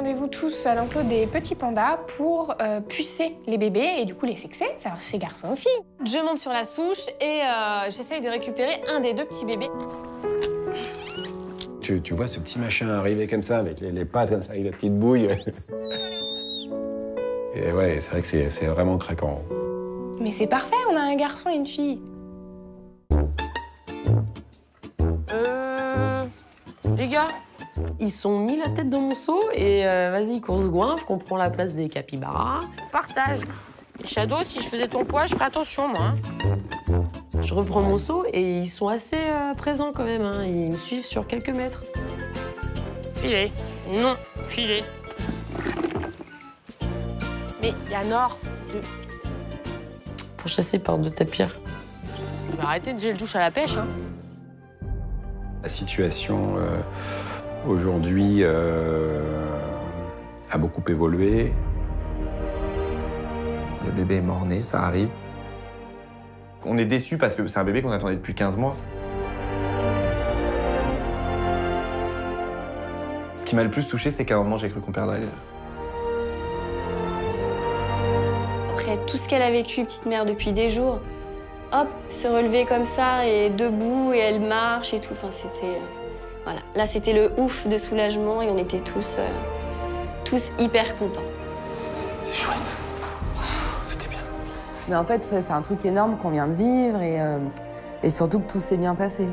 rendez-vous tous à l'enclos des petits pandas pour pucer les bébés et du coup les sexer, savoir si c'est garçon ou fille. Je monte sur la souche et j'essaye de récupérer un des deux petits bébés. Tu vois ce petit machin arriver comme ça, avec les pattes comme ça, avec la petite bouille. Et ouais, c'est vrai que c'est vraiment craquant. Mais c'est parfait, on a un garçon et une fille. Les gars, ils sont mis la tête dans mon seau et vas-y, course goinfre, qu'on prend la place des capybaras. Partage. Et Shadow, si je faisais ton poids, je ferais attention, moi. Je reprends mon seau et ils sont assez présents quand même. Hein. Ils me suivent sur quelques mètres. Filet. Non, filet. Mais il y a Nord. Pour chasser par deux tapirs. Je vais arrêter de gel douche à la pêche, hein. La situation aujourd'hui a beaucoup évolué. Le bébé est mort-né, ça arrive. On est déçus parce que c'est un bébé qu'on attendait depuis 15 mois. Ce qui m'a le plus touché, c'est qu'à un moment, j'ai cru qu'on perdrait. Après tout ce qu'elle a vécu, petite mère, depuis des jours, hop, se relever comme ça et debout et elle marche et tout. Enfin, c'était... voilà. Là, c'était le ouf de soulagement et on était tous hyper contents. C'est chouette. C'était bien. Mais en fait, c'est un truc énorme qu'on vient de vivre et surtout que tout s'est bien passé.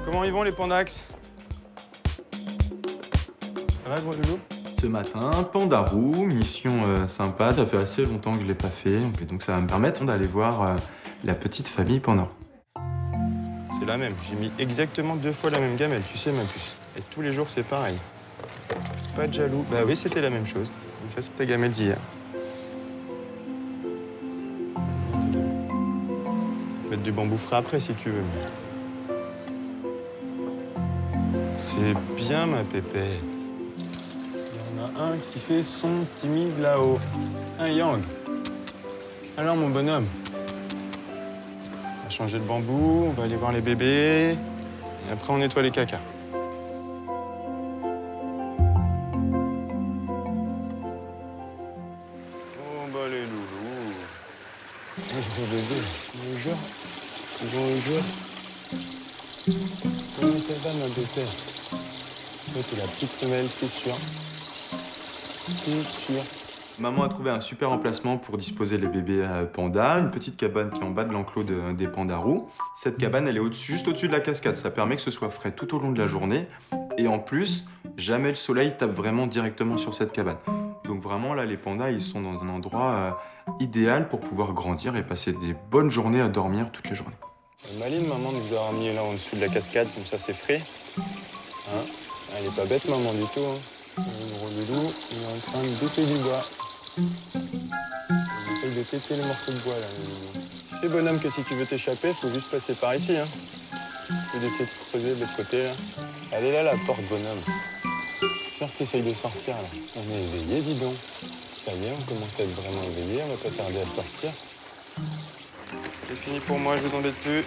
Comment ils vont les pandax? Ça va, gros loulou? Ce matin, Pandarou, mission sympa, ça fait assez longtemps que je ne l'ai pas fait, donc ça va me permettre d'aller voir la petite famille Pandarou. C'est la même, j'ai mis exactement 2 fois la même gamelle, tu sais ma puce. Et tous les jours c'est pareil. Pas de jaloux. Bah oui, c'était la même chose. Ça c'est ta gamelle d'hier. Mettre du bambou frais après si tu veux. C'est bien ma pépette. Il y en a un qui fait son timide là-haut. Un yang. Alors mon bonhomme, on va changer le bambou, on va aller voir les bébés, et après on nettoie les cacas. Oh bah les loulous. Les bébés, bonjour. Bonjour. Comment ça va ma bébé? Toi t'es la petite femelle, c'est sûr. C'est sûr. Maman a trouvé un super emplacement pour disposer les bébés pandas, une petite cabane qui est en bas de l'enclos des pandarous. Cette cabane, elle est juste au-dessus de la cascade. Ça permet que ce soit frais tout au long de la journée. Et en plus, jamais le soleil tape vraiment directement sur cette cabane. Donc vraiment, là, les pandas, ils sont dans un endroit idéal pour pouvoir grandir et passer des bonnes journées à dormir toutes les journées. Maline, maman nous a ramené là en dessous de la cascade, comme ça c'est frais. Hein? Elle est pas bête, maman, du tout. Hein? Le gros loulou, il est en train de péter du bois. Il essaye de péter les morceaux de bois, là, le loulou. Tu sais, bonhomme, que si tu veux t'échapper, faut juste passer par ici, hein. Faut essayer de creuser de l'autre côté, là. Elle est là, la porte, bonhomme. Sûr que t'essayes de sortir, là. On est éveillés, dis donc. Ça y est, on commence à être vraiment éveillés, on va pas tarder à sortir. C'est fini pour moi, je vous embête plus.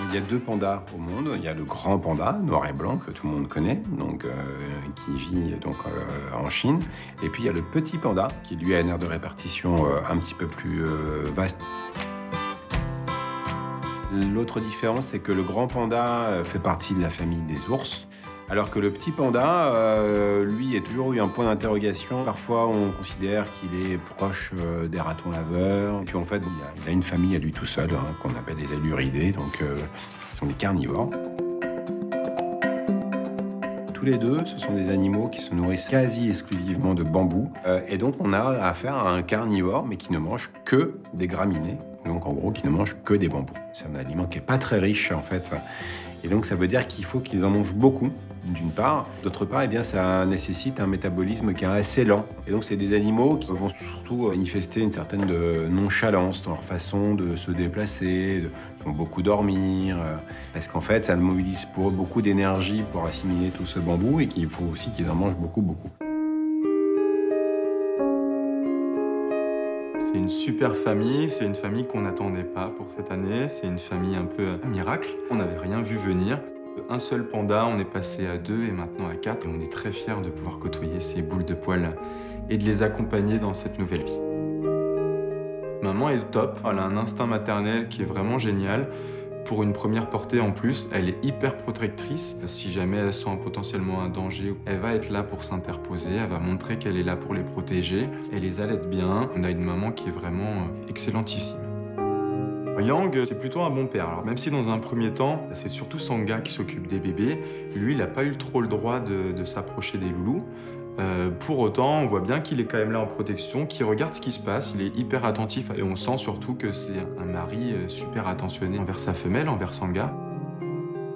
Il y a 2 pandas au monde. Il y a le grand panda, noir et blanc, que tout le monde connaît, donc, qui vit donc, en Chine. Et puis il y a le petit panda, qui lui a une aire de répartition un petit peu plus vaste. L'autre différence, c'est que le grand panda fait partie de la famille des ours, alors que le petit panda, lui, a toujours eu un point d'interrogation. Parfois, on considère qu'il est proche des ratons laveurs. Et puis en fait, il a une famille à lui tout seul, hein, qu'on appelle les aluridés, donc ce sont des carnivores. Tous les deux, ce sont des animaux qui se nourrissent quasi exclusivement de bambou. Et donc, on a affaire à un carnivore, mais qui ne mange que des graminées. Donc, en gros, qui ne mange que des bambous. C'est un aliment qui n'est pas très riche, en fait. Et donc, ça veut dire qu'il faut qu'ils en mangent beaucoup, d'une part. D'autre part, eh bien, ça nécessite un métabolisme qui est assez lent. Et donc, c'est des animaux qui vont surtout manifester une certaine nonchalance dans leur façon de se déplacer, qui vont beaucoup dormir, parce qu'en fait, ça mobilise pour eux beaucoup d'énergie pour assimiler tout ce bambou et qu'il faut aussi qu'ils en mangent beaucoup, beaucoup. C'est une super famille, c'est une famille qu'on n'attendait pas pour cette année, c'est une famille un peu miracle. On n'avait rien vu venir. Un seul panda, on est passé à 2 et maintenant à 4. Et on est très fiers de pouvoir côtoyer ces boules de poils et de les accompagner dans cette nouvelle vie. Maman est top, elle a un instinct maternel qui est vraiment génial. Pour une première portée en plus, elle est hyper protectrice. Si jamais elle sent potentiellement un danger, elle va être là pour s'interposer, elle va montrer qu'elle est là pour les protéger. Elle les allaite bien. On a une maman qui est vraiment excellentissime. Yang, c'est plutôt un bon père. Alors même si dans un premier temps, c'est surtout Sangha qui s'occupe des bébés, lui, il n'a pas eu trop le droit de s'approcher des loulous. Pour autant, on voit bien qu'il est quand même là en protection, qu'il regarde ce qui se passe, il est hyper attentif et on sent surtout que c'est un mari super attentionné envers sa femelle, envers Sangha.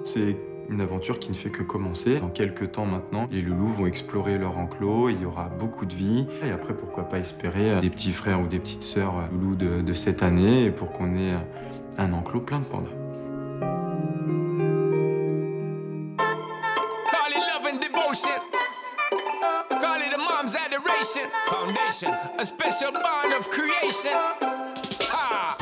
C'est une aventure qui ne fait que commencer. Dans quelques temps maintenant, les loulous vont explorer leur enclos, il y aura beaucoup de vie. Et après, pourquoi pas espérer des petits frères ou des petites sœurs loulous de cette année pour qu'on ait un enclos plein de pandas. Foundation, a special bond of creation. Ha!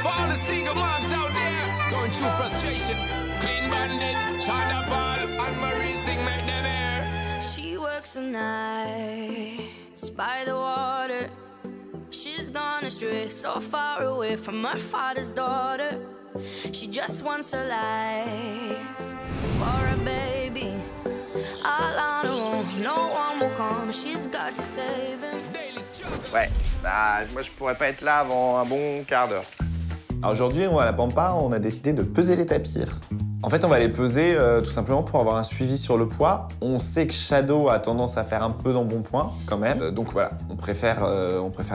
For all the single moms out there going through frustration, Clean Bandit, China Ball, and Marie's thing made them air. She works the nights by the water. She's gone astray, so far away from her father's daughter. She just wants her life for a baby. All on her own, no one will come. She's got to save him. Ouais, bah moi je pourrais pas être là avant un bon quart d'heure. Alors aujourd'hui, à la Pampa, on a décidé de peser les tapirs. En fait, on va les peser tout simplement pour avoir un suivi sur le poids. On sait que Shadow a tendance à faire un peu d'embonpoint quand même. Donc voilà, on préfère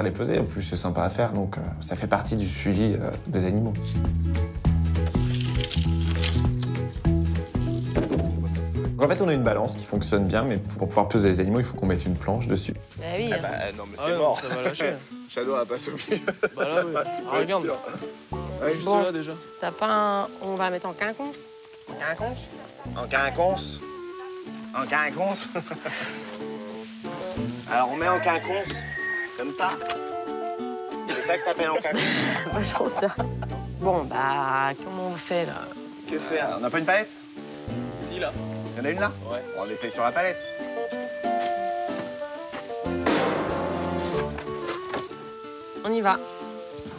les peser. En plus, c'est sympa à faire, donc ça fait partie du suivi des animaux. En fait, on a une balance qui fonctionne bien, mais pour pouvoir peser les animaux, il faut qu'on mette une planche dessus. Bah oui. Ah bah non, mais c'est mort. Ça va lâcher. Shadow va pas sauver. Bah là, oui. Ah, regarde. Ouais, juste Bon. là, déjà. T'as pas un... On va mettre en quinconce. En quinconce. En quinconce. En quinconce. Alors, on met en quinconce, comme ça. C'est ça que t'appelles en quinconce. Moi, je trouve ça. Bon, bah, comment on fait, là? Que faire? On n'a pas une palette? Si, là. Il y en a une là? Ouais. Bon, on essaye sur la palette. On y va.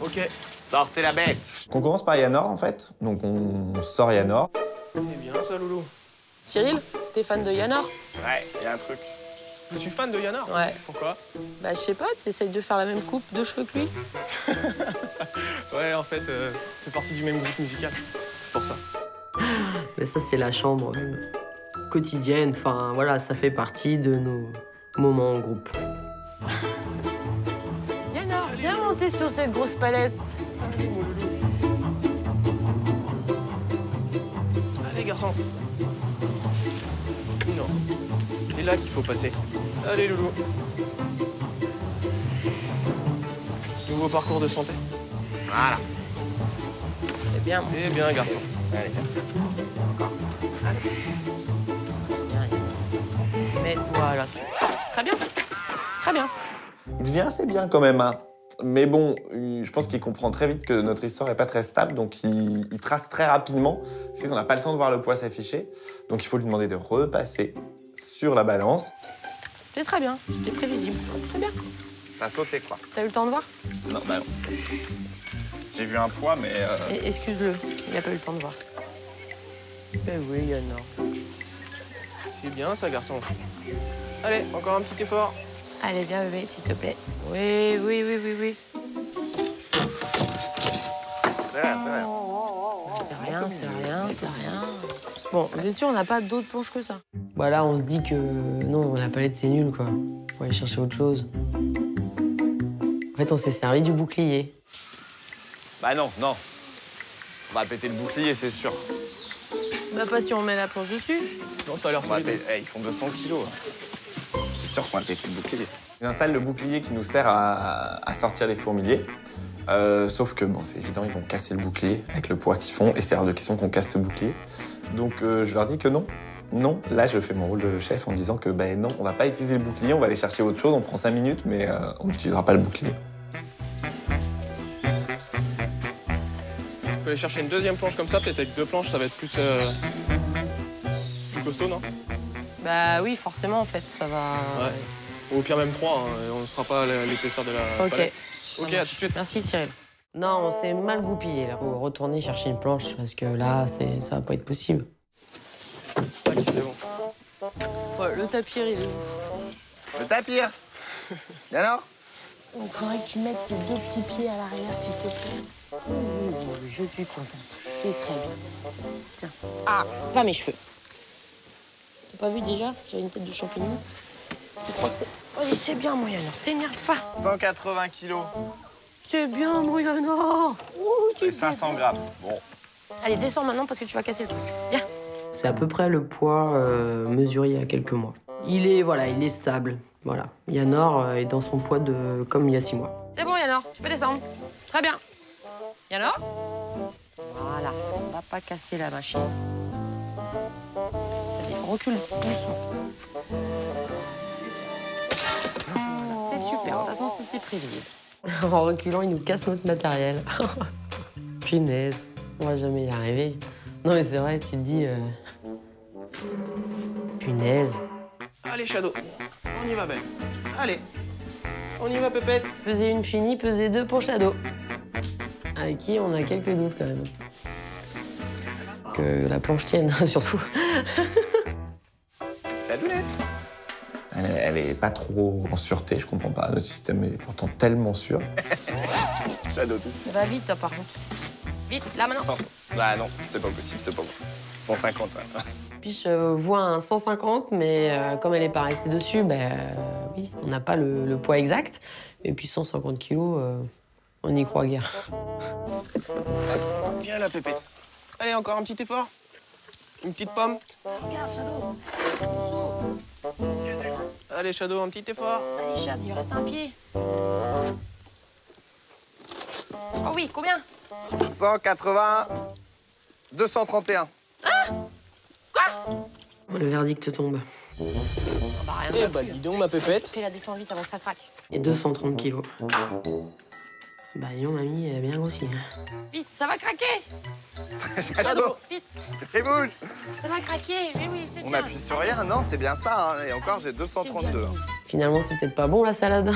Ok. Sortez la bête. On commence par Yanor, en fait. Donc, on sort Yanor. C'est bien ça, Loulou. Cyril, t'es fan de Yanor? Ouais, il y a un truc. Je suis fan de Yanor. Ouais. Pourquoi? Bah, je sais pas, t'essayes de faire la même coupe de cheveux que lui? Ouais, en fait, fait partie du même groupe musical. C'est pour ça. Mais ça, c'est la chambre quotidienne. Enfin, voilà, ça fait partie de nos moments en groupe. Yanor, viens monter sur cette grosse palette. Allez, mon Loulou. Allez, garçon. Non. C'est là qu'il faut passer. Allez, Loulou. Nouveau parcours de santé. Voilà. C'est bien. C'est bien, garçon. Allez. Encore. Allez. Mets-toi là-dessus. Très bien. Très bien. Il devient assez bien quand même, hein. Mais bon, je pense qu'il comprend très vite que notre histoire n'est pas très stable, donc il trace très rapidement, ce qui fait qu'on n'a pas le temps de voir le poids s'afficher. Donc il faut lui demander de repasser sur la balance. C'est très bien, c'était prévisible. Très bien. T'as sauté, quoi. T'as eu le temps de voir? Non, bah non. J'ai vu un poids, mais... Excuse-le, il n'a pas eu le temps de voir. Eh oui, Yana. C'est bien ça, garçon. Allez, encore un petit effort. Allez, viens, bébé, s'il te plaît. Oui. C'est rien. C'est rien. Bon, vous êtes sûr, on n'a pas d'autres planches que ça? Bah là, on se dit que non, la palette, c'est nul, quoi. Faut aller chercher autre chose. En fait, on s'est servi du bouclier. Bah non. On va péter le bouclier, c'est sûr. Bah pas si on met la planche dessus. Non, ça a l'air solide. Ils font 200 kilos. C'est sûr qu'on va péter le bouclier. Ils installent le bouclier qui nous sert à sortir les fourmiliers. Sauf que, bon, c'est évident, ils vont casser le bouclier avec le poids qu'ils font. Et c'est hors de question qu'on casse ce bouclier. Donc je leur dis que non. Non, là je fais mon rôle de chef en disant que non, on va pas utiliser le bouclier, on va aller chercher autre chose, on prend 5 minutes, mais on n'utilisera pas le bouclier. Tu peux aller chercher une deuxième planche comme ça, peut-être avec 2 planches, ça va être plus costaud, non? Bah oui, forcément, en fait, ça va... Ouais. Ou au pire même 3, hein, on ne sera pas à l'épaisseur de la palette. Ok, à tout de suite. Merci, Cyril. Non, on s'est mal goupillé, là. Faut retourner chercher une planche, parce que là, ça va pas être possible. Tac, c'est bon. Ouais, le tapir, il est où? Le tapir. Et alors? Donc, il faudrait que tu mettes tes 2 petits pieds à l'arrière, s'il te plaît. Je suis contente. C'est très bien. Tiens. Ah, pas mes cheveux. T'as pas vu déjà? J'avais une tête de champignon. Tu crois que c'est... Allez, c'est bien, Moyana. T'énerve pas. 180 kilos. C'est bien, Moyana. Et 500 grammes. Bon. Allez, descends maintenant parce que tu vas casser le truc. Viens. C'est à peu près le poids mesuré il y a quelques mois. Il est stable. Voilà. Yanor est dans son poids comme il y a 6 mois. C'est bon, Yanor. Tu peux descendre. Très bien. Yanor? Voilà. On va pas casser la machine. Vas-y, recule doucement. C'est super. De toute façon, c'était prévisible. En reculant, il nous casse notre matériel. Punaise. On va jamais y arriver. Non, mais c'est vrai, tu te dis... Punaise. Allez, Shadow, on y va, belle. Allez, on y va, Pépette. Peser 1 finie, peser 2 pour Shadow. Avec qui on a quelques doutes, quand même. Que la planche tienne, surtout. Shadoulette. Elle est pas trop en sûreté, je comprends pas. Le système est pourtant tellement sûr. Shadow, tout ça. Va vite, toi, par contre. Vite, là, maintenant. Bah non, c'est pas possible, c'est pas bon. 150. Hein. Puis je vois un 150, mais comme elle n'est pas restée dessus, oui, on n'a pas le poids exact. Et puis 150 kilos, on n'y croit guère. Viens là, Pépette. Allez, encore un petit effort. Une petite pomme. Regarde, Shadow. Allez, Shadow, un petit effort. Allez, Chad, il reste un pied. Oh oui, combien? 180, 231. Hein? Quoi? Le verdict tombe. Eh bah, dis donc, ma Pépette. Fais-la descendre vite avant que ça craque. Et 230 kilos. Bah, disons, mamie, elle est bien grossie. Vite, ça va craquer! Shadow, vite! Et bouge! Ça va craquer, mais oui, c'est bien. On appuie sur rien, non, c'est bien ça. Hein. Et encore, j'ai 232. Finalement, c'est peut-être pas bon, la salade.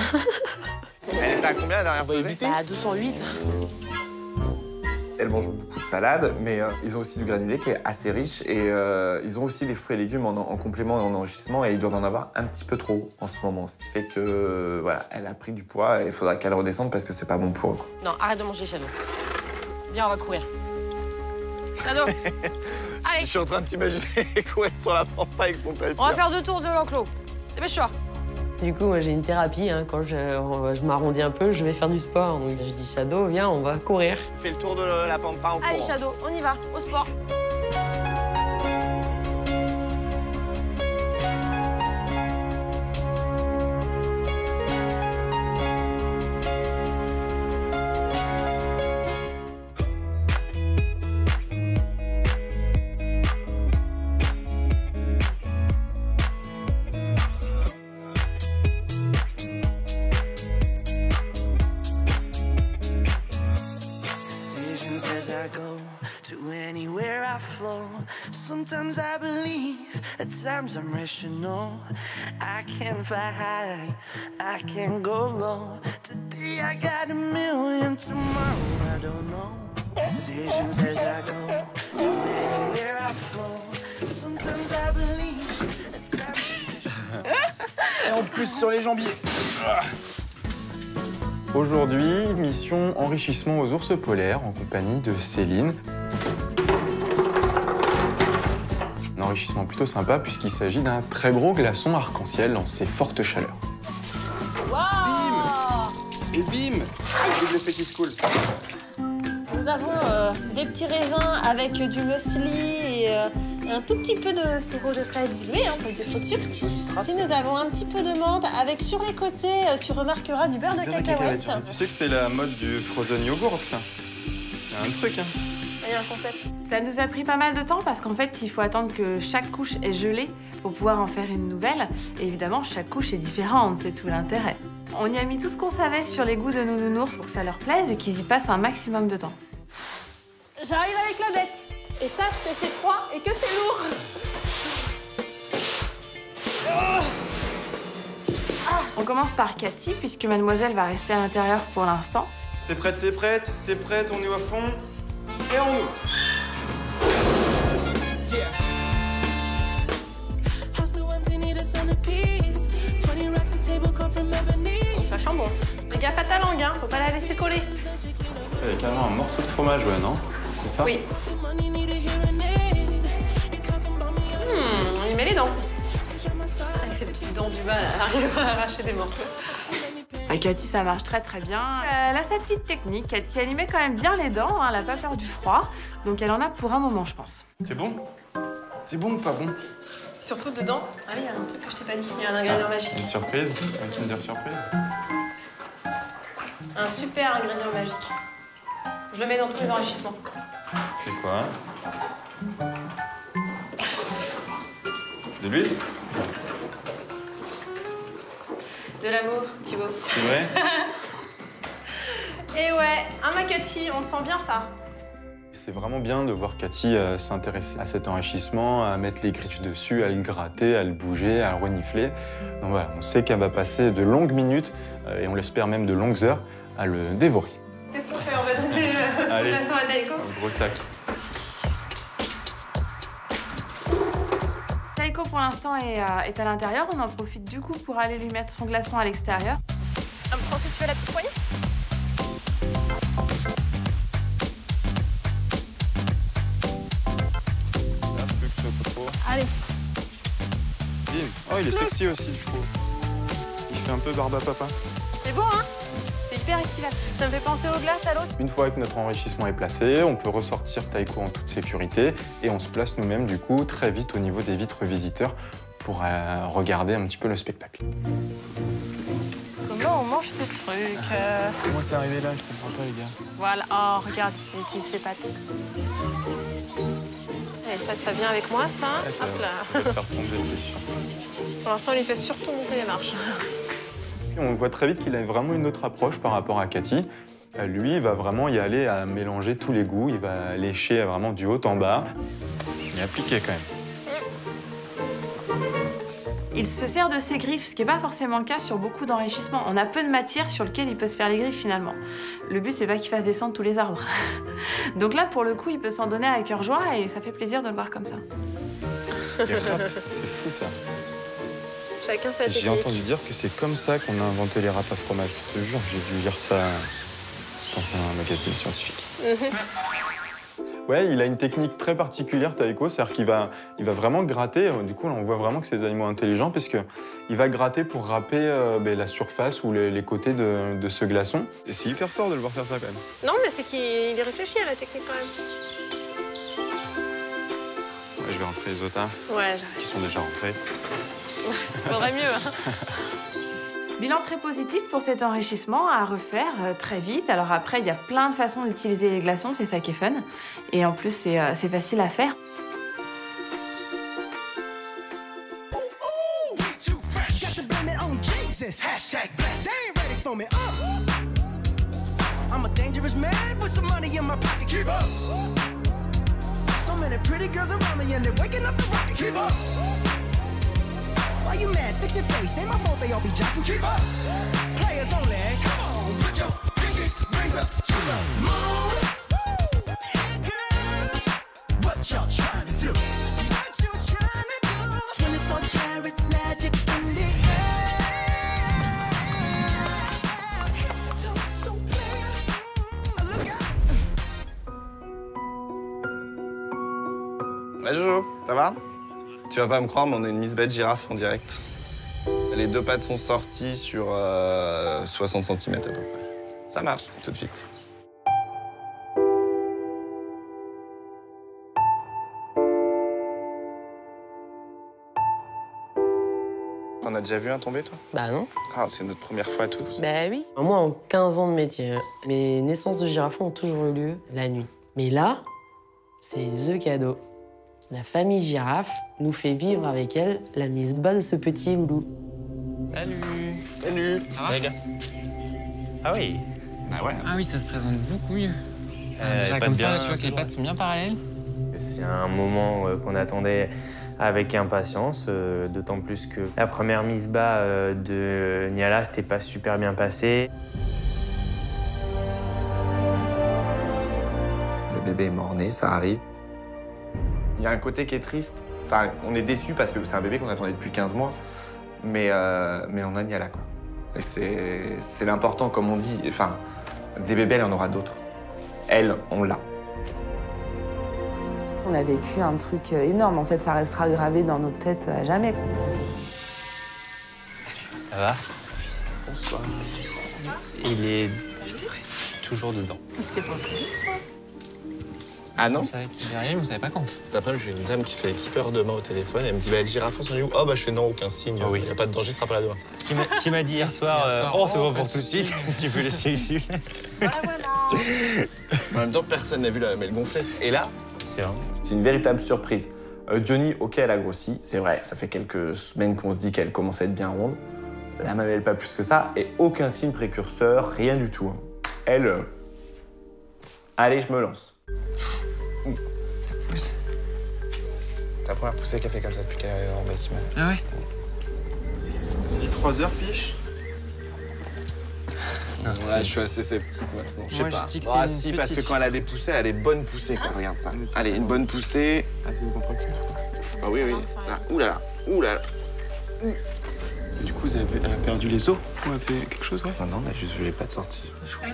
Elle était à combien la dernière fois? Bah, 208. Elles mangent beaucoup de salade, mais ils ont aussi du granulé qui est assez riche. Et ils ont aussi des fruits et légumes en complément et en enrichissement. Et ils doivent en avoir un petit peu trop en ce moment. Ce qui fait que, voilà, elle a pris du poids et il faudra qu'elle redescende parce que c'est pas bon pour eux. Non, arrête de manger, Shadow. Viens, on va courir. Shadow. Allez. Je suis en train de t'imaginer courir sur la pampa avec ton tapis. On va faire 2 tours de l'enclos. Dépêche-toi. Du coup, moi, j'ai une thérapie. Hein. Quand je m'arrondis un peu, je vais faire du sport. Donc, je dis, Shadow, viens, on va courir. Fais le tour de la pampa en courant. Allez, Shadow, on y va, au sport. I go, to anywhere I flow. Sometimes I believe, at times I'm rational. I can fly high, I can go low. Today I got a million, tomorrow I don't know. Decisions as I go, to anywhere I flow. Sometimes I believe, at times I'm rational. Et en plus sur les jambiers. Aujourd'hui, mission enrichissement aux ours polaires en compagnie de Céline. Un enrichissement plutôt sympa puisqu'il s'agit d'un très gros glaçon arc-en-ciel dans ses fortes chaleurs. Wow. Et bim! L'effet qui se coule. Nous avons des petits raisins avec du muesli et un tout petit peu de sirop de fraises dilué, hein, pas de trop de sucre. Si nous avons un petit peu de menthe avec sur les côtés, tu remarqueras du beurre de cacahuète. Tu sais que c'est la mode du frozen yogurt, ça. Il y a un truc, hein. Il y a un concept. Ça nous a pris pas mal de temps parce qu'en fait, il faut attendre que chaque couche est gelée pour pouvoir en faire une nouvelle. Et évidemment, chaque couche est différente, c'est tout l'intérêt. On y a mis tout ce qu'on savait sur les goûts de nos nounours pour que ça leur plaise et qu'ils y passent un maximum de temps. J'arrive avec la bête. Et sache que c'est froid et que c'est lourd. On commence par Cathy, puisque mademoiselle va rester à l'intérieur pour l'instant. T'es prête, t'es prête, t'es prête, on y va à fond. Et on ouvre. Ça sent bon. Fais gaffe à ta langue, hein, faut pas la laisser coller. Il y a carrément un morceau de fromage, ouais, non? C'est ça? Oui. On y met les dents. Avec ses petites dents du bas, elle arrive à arracher des morceaux. Cathy, ça marche très très bien. Elle a sa petite technique. Cathy, elle y met quand même bien les dents, hein, elle n'a pas peur du froid. Donc elle en a pour un moment, je pense. C'est bon? C'est bon ou pas bon? Surtout dedans. Ah oui, il y a un truc que je t'ai pas dit. Il y a un ingrédient magique. Une surprise? Un Kinder surprise? Un super ingrédient magique. Je le mets dans tous les enrichissements. C'est quoi? De l'huile? De l'amour, Thibaut. C'est vrai? Et ouais, ma Cathy, on le sent bien ça. C'est vraiment bien de voir Cathy s'intéresser à cet enrichissement, à mettre les grillus dessus, à le gratter, à le bouger, à le renifler. Donc voilà, on sait qu'elle va passer de longues minutes, et on l'espère même de longues heures, à le dévorer. Qu'est-ce qu'on fait? On va donner son glaçon à Taïko? Un gros sac. Taïko, pour l'instant, est à l'intérieur. On en profite du coup pour aller lui mettre son glaçon à l'extérieur. Ensuite, tu fais la petite poignée? Allez. Bim. Oh, il est sexy aussi, je trouve. Il fait un peu barbe à papa. C'est beau, hein? C'est hyper estival. Ça me fait penser aux glaces à l'autre. Une fois que notre enrichissement est placé, on peut ressortir Taïko en toute sécurité et on se place nous-mêmes, du coup, très vite au niveau des vitres visiteurs pour regarder un petit peu le spectacle. Comment on mange ce truc? Comment c'est arrivé là? Je comprends pas, les gars. Voilà. Oh, regarde, il utilise ses pattes. Et ça vient avec moi, ça. Ouais, ça hop là. va te faire tomber, c'est sûr. Pour l'instant, on lui fait surtout monter les marches. On voit très vite qu'il a vraiment une autre approche par rapport à Cathy. Lui, il va vraiment y aller à mélanger tous les goûts. Il va lécher vraiment du haut en bas. Il est appliqué quand même. Il se sert de ses griffes, ce qui n'est pas forcément le cas sur beaucoup d'enrichissements. On a peu de matière sur lequel il peut se faire les griffes finalement. Le but, c'est pas qu'il fasse descendre tous les arbres. Donc là, pour le coup, il peut s'en donner à cœur joie et ça fait plaisir de le voir comme ça. C'est fou ça. Chacun sa technique. J'ai entendu dire que c'est comme ça qu'on a inventé les râpes à fromage. Je te jure, j'ai dû lire ça dans un magazine scientifique. Ouais, il a une technique très particulière, Taïko, c'est-à-dire qu'il va vraiment gratter. Du coup, là, on voit vraiment que c'est des animaux intelligents parce qu'il va gratter pour râper la surface ou les côtés de ce glaçon. Et c'est hyper fort de le voir faire ça quand même. Non, mais c'est qu'il y réfléchit à la technique quand même. Ouais, je vais rentrer les otains. Ouais, qui sont déjà rentrés. Faudrait mieux. Hein. Bilan très positif pour cet enrichissement à refaire très vite. Alors après, il y a plein de façons d'utiliser les glaçons, c'est ça qui est fun. Et en plus, c'est facile à faire. I'm a dangerous dangerous man with some money in my pocket. Keep up. So many pretty girls around me and they're waking up the rocket. Keep up. Why you mad? Fix your face. Ain't my fault they all be jocking. Keep up. Players only. Come on, put your pinky rings up to the moon. Hey girls, what y'all trying to do? What you trying to do? 24 karat magic in the air. So clear. Look out. Ouais, Jojo, ça va? Tu vas pas me croire, mais on a une Miss Bête girafe en direct. Les deux pattes sont sorties sur 60 cm à peu près. Ça marche, tout de suite. T'en as déjà vu un tomber, toi? Bah non. Ah, c'est notre première fois à tous. Bah oui. Moi, en 15 ans de métier, mes naissances de girafons ont toujours eu lieu la nuit. Mais là, c'est the cadeau. La famille girafe nous fait vivre avec elle la mise bas de ce petit loulou. Salut. Salut. Ça va, les gars? Ah oui. Bah ouais. Ah oui, ça se présente beaucoup mieux. Déjà comme ça, là, tu vois que les pattes sont bien parallèles. C'est un moment qu'on attendait avec impatience, d'autant plus que la première mise bas de Niala, c'était pas super bien passé. Le bébé est mort-né, ça arrive. Il y a un côté qui est triste. Enfin, on est déçus parce que c'est un bébé qu'on attendait depuis 15 mois. Mais on a Niala, quoi. Et c'est l'important, comme on dit. Enfin, des bébés, il y en aura d'autres. Elle, on l'a. On a vécu un truc énorme. En fait, ça restera gravé dans notre tête à jamais, quoi. Ça va? Bonsoir. Il est toujours dedans. C'était pas prévu, toi? Ah non? On savait qu'il arrive, mais on savait pas quand. Cet après-midi, j'ai une dame qui fait les keepers demain au téléphone. Elle me dit, bah, le girafon, sont où? Oh, bah, je fais non, aucun signe. Oh, oui. Il n'y a pas de danger, ce sera pas là demain. Qui m'a dit hier soir, oh, c'est bon pour tout de suite, tu peux laisser ici. Voilà. En même temps, personne n'a vu la mamelle gonfler. Et là, c'est vrai. C'est une véritable surprise. Johnny, ok, elle a grossi, c'est vrai, ça fait quelques semaines qu'on se dit qu'elle commence à être bien ronde. La mamelle, pas plus que ça, et aucun signe précurseur, rien du tout. Elle, allez, je me lance. Ça pousse. C'est la première poussée qu'elle fait comme ça depuis qu'elle est en bâtiment. Ah ouais? On dit 3 heures, Piche? Non, là, je suis assez sceptique maintenant. Je sais Moi, pas. je dis que Ah c'est si, une parce que petite. quand elle a des poussées, elle a des bonnes poussées, quoi. Regarde ça. Allez, une bonne poussée. Ah, c'est une contraction. Ah oui, oui. Ah, oulala, oulala. Du coup, elle a perdu les os? Ou elle a fait quelque chose, ouais? Non, on a juste vu les pattes sorties.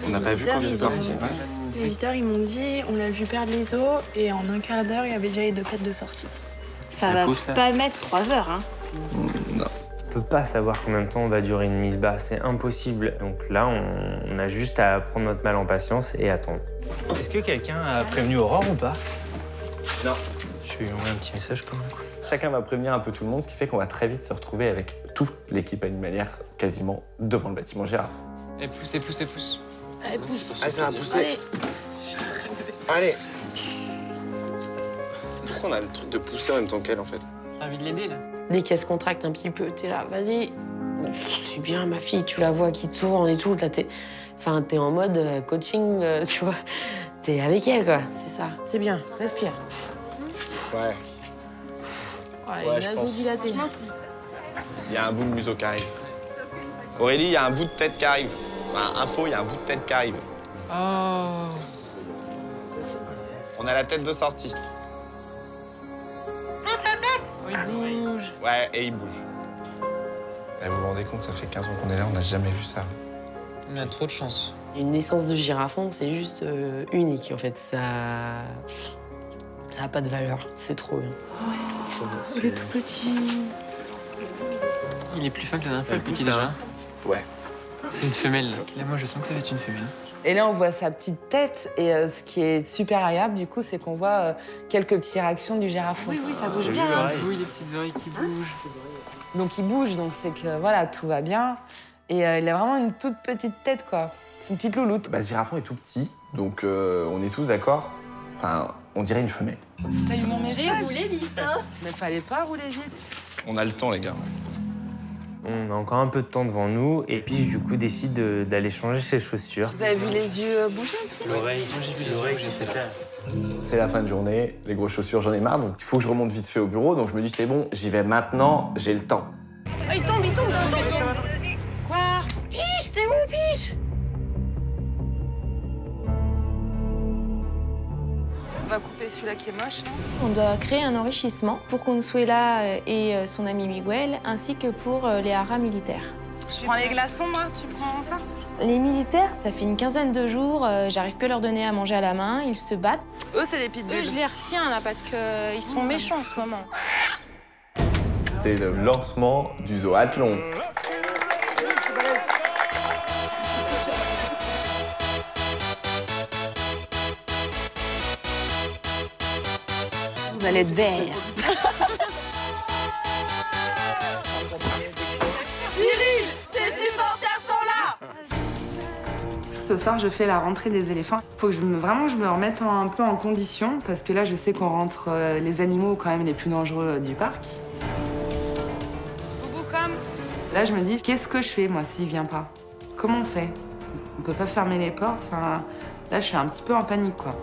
On Les n'a pas vu visiteurs, quand elle est ils sortie. ont- Les visiteurs, ils m'ont dit, on l'a vu perdre les os et en un quart d'heure, il y avait déjà les deux pattes de sortie. Ça va pas mettre 3 heures, hein. Non. On peut pas savoir combien de temps va durer une mise bas, c'est impossible. Donc là, on a juste à prendre notre mal en patience et attendre. Est-ce que quelqu'un a prévenu Aurore ou pas? Non. Je lui ai envoyé un petit message quand même. Chacun va prévenir un peu tout le monde, ce qui fait qu'on va très vite se retrouver avec toute l'équipe animalière quasiment devant le bâtiment girafe. Et pousse. Allez, pousse. Ah, ça va pousser. Allez. Pourquoi on a le truc de pousser en même temps qu'elle, en fait? T'as envie de l'aider, là? Dès qu'elle se contracte un petit peu, t'es là, vas-y. C'est bien, ma fille, tu la vois qui tourne et tout. Là, t'es en mode coaching, tu vois. T'es avec elle, quoi. C'est ça. C'est bien, respire. Ouais. Ouais, naso dilaté. Il y a un bout de museau qui arrive. Aurélie, il y a un bout de tête qui arrive. Enfin, info, il y a un bout de tête qui arrive. Oh. On a la tête de sortie. Il bouge. Ouais, et il bouge. Et vous vous rendez compte, ça fait 15 ans qu'on est là, on n'a jamais vu ça. On a trop de chance. Une naissance de girafon, c'est juste unique, en fait. Ça a pas de valeur. C'est trop bien. Il est tout petit. Il est plus fin que la dernière fois, le petit déjà. Ouais. C'est une femelle. Là, moi, je sens que ça va être une femelle. Et là, on voit sa petite tête. Et ce qui est super agréable, du coup, c'est qu'on voit quelques petites réactions du girafon. Oui, ça bouge bien. Oui, les petites oreilles qui bougent. Donc, il bouge, donc c'est que, voilà, tout va bien. Et il a vraiment une toute petite tête, quoi. C'est une petite louloute. Bah, ce girafon est tout petit, donc on est tous d'accord. Enfin, on dirait une femelle. T'as eu mon message? J'ai roulé vite, hein. Mais fallait pas rouler vite. On a le temps, les gars. On a encore un peu de temps devant nous et puis du coup décide d'aller changer ses chaussures. Vous avez vu les yeux bouger aussi? L'oreille. Moi j'ai vu l'oreille, j'ai fait ça. C'est la fin de journée, les grosses chaussures, j'en ai marre, donc il faut que je remonte vite fait au bureau. Donc je me dis, c'est bon, j'y vais maintenant, j'ai le temps. Oh, il tombe. Quoi? Piche, t'es où, Piche? On va couper celui-là qui est moche. On doit créer un enrichissement pour Consuela et son ami Miguel, ainsi que pour les haras militaires. Je prends les glaçons, moi, tu prends ça? Les militaires, ça fait une quinzaine de jours, j'arrive plus à leur donner à manger à la main, ils se battent. Eux, c'est des pitbulls. Eux, je les retiens là parce qu'ils sont méchants en ce moment. C'est le lancement du zoathlon. Vous allez être verts. Cyril, tes supporters sont là. Ce soir, je fais la rentrée des éléphants. Faut que je me remette un peu en condition parce que là, je sais qu'on rentre les animaux quand même les plus dangereux du parc. Là, je me dis, qu'est-ce que je fais, moi, s'il vient pas? Comment on fait? On peut pas fermer les portes. Enfin, là, je suis un petit peu en panique, quoi.